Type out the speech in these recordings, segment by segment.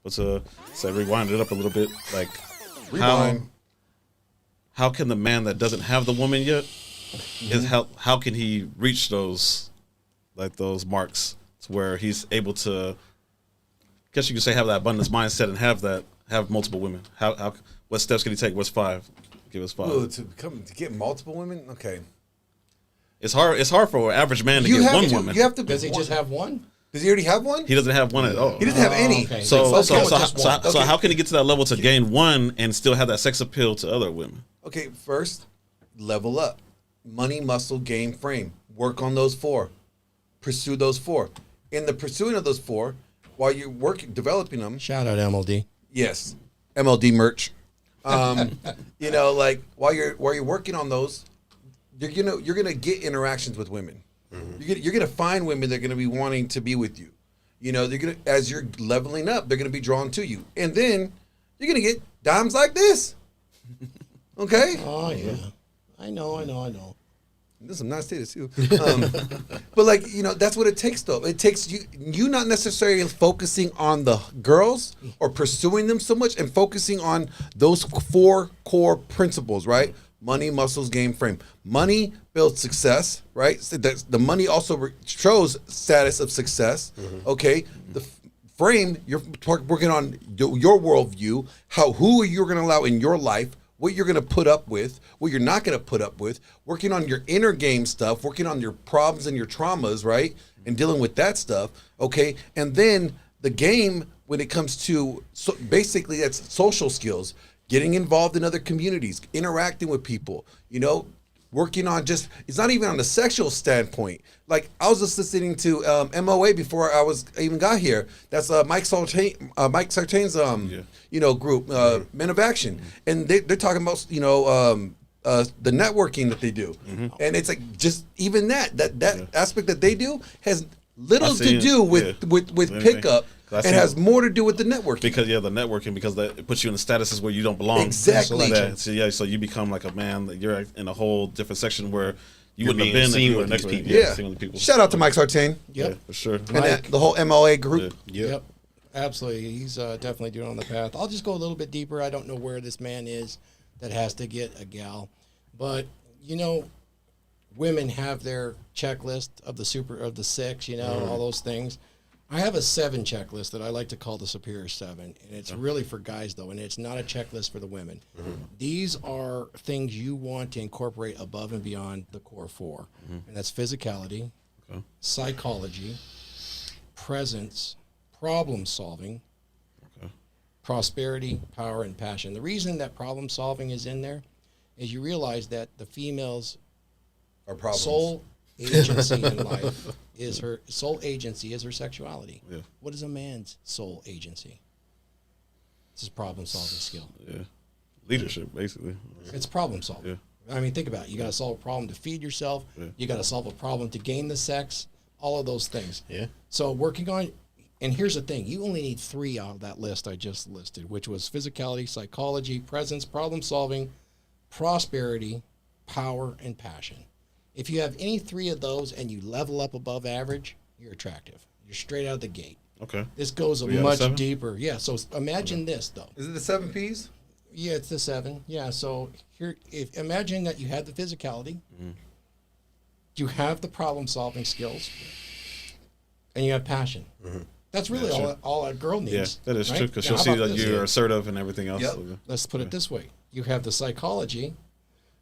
But to say rewind it up a little bit, like Rewind. how can the man that doesn't have the woman yet is how can he reach those marks to where he's able to, I guess you could say, have that abundance mindset and have multiple women. How what steps can he take? What's 5? Give us 5. Ooh, to get multiple women. Okay. It's hard for an average man to get one woman. You have to. Does he just have one? Does he already have one? He doesn't have one at all. He doesn't have any. Okay. So Okay. how can he get to that level to gain one and still have that sex appeal to other women? Okay, first, level up. Money, muscle, game, frame. Work on those 4. Pursue those 4. In the pursuing of those 4, while you're developing them. Shout out MLD. Yes, MLD merch. You know, like while you're working on those, you're gonna get interactions with women. You're gonna find women that are gonna be wanting to be with you. You know, they're gonna, as you're leveling up, they're gonna be drawn to you, and then you're gonna get dimes like this. Okay. Oh yeah, I know. There's some nice titties too. But like, you know, that's what it takes though. It takes you not necessarily focusing on the girls or pursuing them so much and focusing on those 4 core principles, right? Money, muscles, game, frame. Money builds success, right? So the money also shows status of success. Okay. The frame, you're working on your worldview, who you're going to allow in your life, what you're going to put up with, what you're not going to put up with, working on your inner game stuff, working on your problems and your traumas, right? And dealing with that stuff, okay? And then the game, when it comes to, basically that's social skills, getting involved in other communities, interacting with people, you know, working on it's not even on the sexual standpoint. Like, I was just listening to MOA before I even got here. That's Mike Sartain's you know, group, Men of Action, and they're talking about, you know, the networking that they do, and it's like just even that aspect that they do has little to do with pickup. And has more to do with the networking. Because the networking, because it puts you in the statuses where you don't belong. Exactly. So you become like a man that you're in a whole different section where you wouldn't have been if you were next to people. Yeah. Seeing the people. Shout out to Mike Sartain. Yep. Yeah, for sure. And the whole MLA group. Yep. Absolutely. He's definitely doing on the path. I'll just go a little bit deeper. I don't know where this man is that has to get a gal. But, you know, women have their checklist of the 6, you know, all those things. I have a 7 checklist that I like to call the Superior 7, and it's really for guys, though, and it's not a checklist for the women. These are things you want to incorporate above and beyond the core 4, and that's physicality, psychology, presence, problem solving, prosperity, power, and passion. The reason that problem solving is in there is you realize that the female's sole agency in life is her sexuality. Yeah. What is a man's sole agency? It's his problem solving skill. Yeah. Leadership, basically. It's problem solving. Yeah. I mean, think about it. You got to solve a problem to feed yourself. Yeah. You got to solve a problem to gain the sex. All of those things. Yeah. So working on, and here's the thing: you only need 3 out of that list I just listed, which was physicality, psychology, presence, problem solving, prosperity, power, and passion. If you have any 3 of those and you level up above average, you're attractive. You're straight out of the gate. Okay. This goes much deeper. Yeah. So imagine this though. Is it the 7 Ps? Yeah, it's the 7. Yeah. So imagine that you have the physicality, you have the problem solving skills, and you have passion. That's really all a girl needs. Yeah, that is true, because she'll see that you're assertive and everything else. Yep. So, Let's put it this way. You have the psychology,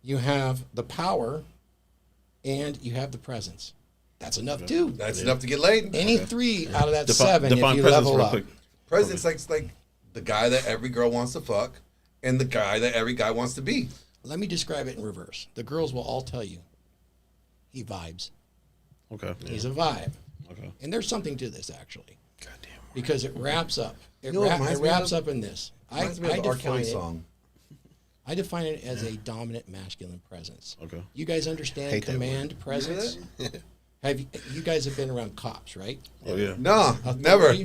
you have the power, and you have the presence. That's enough too. That's enough to get laid. Any 3 out of that 7 if you level up. Presence like the guy that every girl wants to fuck and the guy that every guy wants to be. Let me describe it in reverse. The girls will all tell you, he vibes. Okay. He's a vibe. Okay. And there's something to this actually. Goddamn. Because it wraps up. It reminds wraps up in this. I define it. Song. I define it as a dominant masculine presence. Okay. You guys understand command presence? You guys have been around cops, right? Oh yeah. No, never.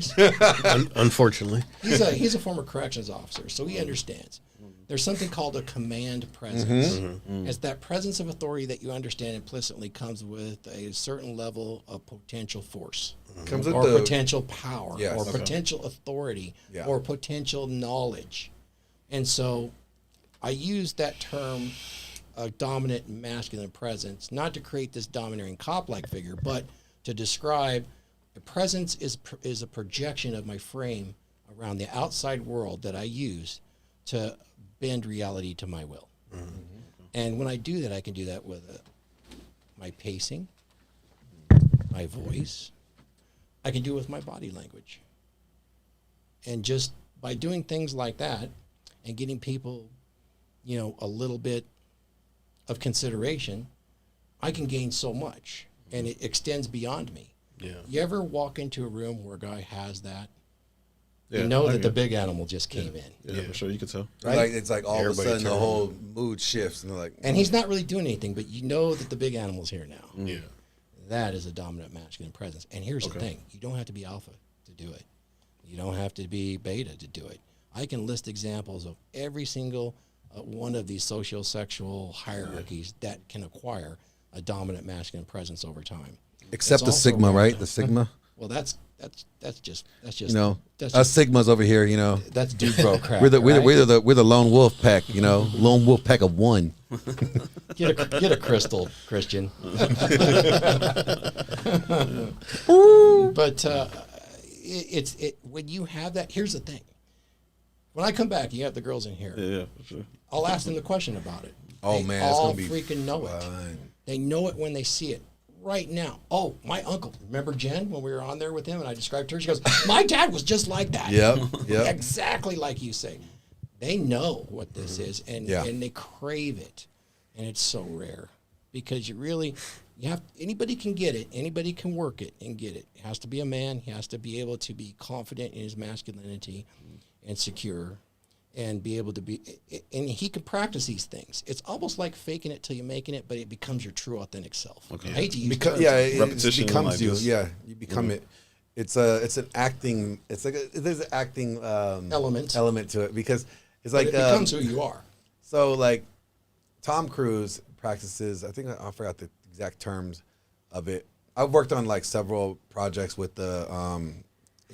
Unfortunately. He's a former corrections officer, so he understands. There's something called a command presence. It's that presence of authority that you understand implicitly comes with a certain level of potential force. Comes with or the potential power, Yes. or Okay. potential authority, Yeah. or potential knowledge. And so I use that term, dominant masculine presence, not to create this domineering cop-like figure, but to describe the presence is a projection of my frame around the outside world that I use to bend reality to my will. And when I do that, I can do that with my pacing, my voice. I can do it with my body language. And just by doing things like that and getting people, a little bit of consideration, I can gain so much, and it extends beyond me. Yeah. You ever walk into a room where a guy has that? Yeah, You know I that the get- big animal just came in. Yeah, for sure. You can tell. Right? like it's like all Everybody of a sudden the turn. whole mood shifts, and they're like, And he's not really doing anything, but you know that the big animal's here now. Yeah. That is a dominant masculine presence. And here's the thing. You don't have to be alpha to do it. You don't have to be beta to do it. I can list examples of every single one of these socio-sexual hierarchies that can acquire a dominant masculine presence over time. except It's the also sigma, right? relative. The sigma. Well, that's just Us that's just, sigmas over here, that's dude bro crap. we're the right? we're the lone wolf pack, lone wolf pack of one. Get a crystal, Christian. But it's when you have that. Here's the thing. When I come back, you have the girls in here. Yeah, for sure. I'll ask them the question about it. Oh, They man, that's all gonna be freaking know it. fun. They know it when they see it. Right now. Oh, my uncle. Remember Jen when we were on there with him and I described her? She goes, my dad was just like that. Yep. Exactly like you say. They know what this is and they crave it. And it's so rare because anybody can get it. Anybody can work it and get it. It has to be a man. He has to be able to be confident in his masculinity and secure and be able to be, and he can practice these things. It's almost like faking it till you're making it, but it becomes your true authentic self. I hate to use terms. It Repetition becomes like you. this. Yeah, you become it. It's an acting. It's like there's an acting element to it because it's but like it becomes who you are. So like Tom Cruise practices. I think I forgot the exact terms of it. I've worked on like several projects with the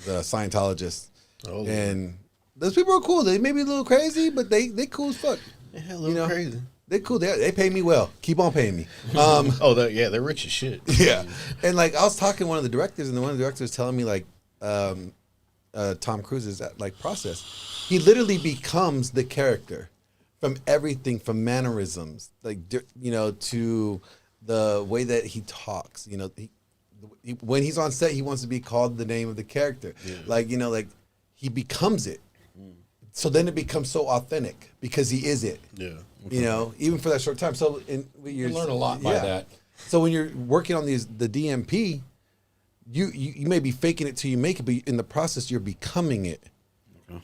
Scientologists, and those people are cool. They may be a little crazy, but they cool as fuck. Yeah, a little crazy. They cool. They pay me well. Keep on paying me. They're rich as shit. Yeah. And like I was talking to one of the directors, and one of the directors was telling me like Tom Cruise's like process. He literally becomes the character from everything, from mannerisms, like to the way that he talks. When he's on set, he wants to be called the name of the character. Yeah. Like he becomes it. So then it becomes so authentic because he is it. Yeah. Even for that short time. So You learn a lot by that. So when you're working on the DMP, you may be faking it till you make it, but in the process you're becoming it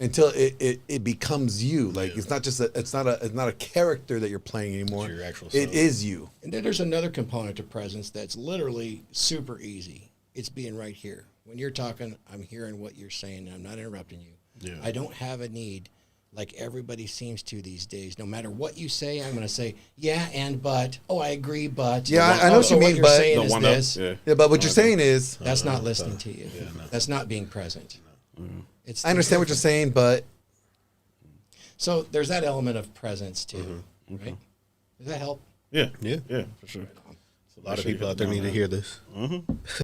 until it becomes you. Like it's not just it's not a character that you're playing anymore. It's your actual self. It is you. And then there's another component to presence that's literally super easy. It's being right here. When you're talking, I'm hearing what you're saying. I'm not interrupting you. Yeah. I don't have a need like everybody seems to these days. No matter what you say, I'm going to say, yeah, and but. Oh, I agree, but. Yeah, I know what you mean, you're but. saying The is one this. up, Yeah, but what you're saying is, That's not listening to you. That's not being present. It's I understand what you're saying, but So there's that element of presence too, right? Does that help? Yeah, Yeah. yeah, for sure. A lot of people out there need to hear this.